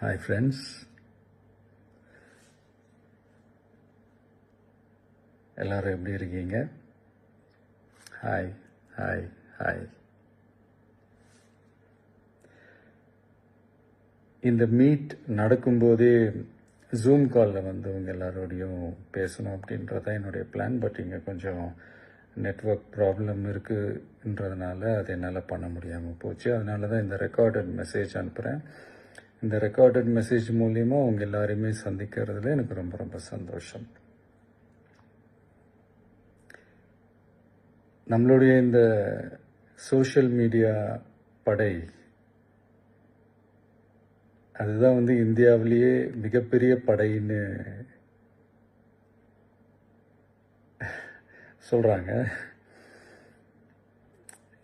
Hi friends, எல்லாரும் எப்படி இருக்கீங்க? Hi hi hi. இந்த மீட் நடக்கும்போதே ஜூம் காலில் வந்து உங்கள் எல்லாரோடையும் பேசணும் அப்படின்றதான் என்னுடைய பிளான். பட் இங்கே கொஞ்சம் நெட்வொர்க் ப்ராப்ளம் இருக்குன்றதுனால அது என்னால் பண்ண முடியாமல் போச்சு. அதனால தான் இந்த ரெக்கார்டட் மெசேஜ் அனுப்புகிறேன். இந்த ரெக்கார்டட் மெசேஜ் மூலிமா உங்கள் எல்லாரையுமே சந்திக்கிறதுல எனக்கு ரொம்ப ரொம்ப சந்தோஷம். நம்மளுடைய இந்த சோஷியல் மீடியா படை அதுதான் வந்து இந்தியாவிலேயே மிகப்பெரிய படைன்னு சொல்கிறாங்க.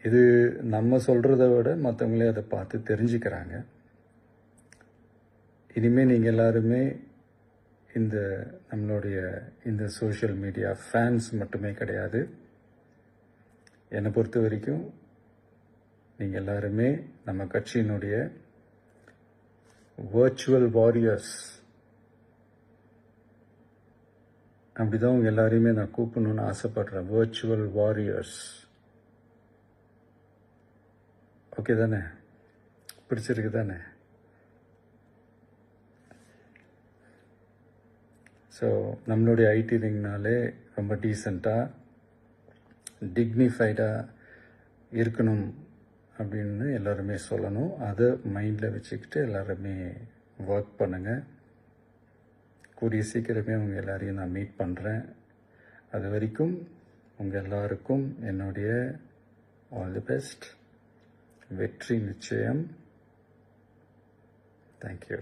இது நம்ம சொல்கிறத விட மற்றவங்களே அதை பார்த்து தெரிஞ்சுக்கிறாங்க. இனிமேல் நீங்கள் எல்லாருமே இந்த நம்மளுடைய இந்த சோஷியல் மீடியா ஃபேன்ஸ் மட்டுமே கிடையாது. என்னை பொறுத்த வரைக்கும் நீங்கள் எல்லாருமே நம்ம கட்சியினுடைய வர்ச்சுவல் வாரியர்ஸ். அப்படிதான் உங்கள் எல்லாரையுமே நான் கூப்பிடணும்னு ஆசைப்படுறேன். Virtual warriors. ஓகே தானே? பிடிச்சிருக்கு தானே? ஸோ நம்மளுடைய ஐடி ரிங்னாலே ரொம்ப டீசெண்டாக டிக்னிஃபைடாக இருக்கணும் அப்படின்னு எல்லாருமே சொல்லணும். அதை மைண்டில் வச்சுக்கிட்டு எல்லாருமே ஒர்க் பண்ணுங்கள். கூடிய சீக்கிரமே உங்கள் எல்லாரையும் நான் மீட் பண்ணுறேன். அது வரைக்கும் உங்கள் எல்லாருக்கும் என்னுடைய ஆல் தி பெஸ்ட். வெற்றி நிச்சயம். தேங்க்யூ.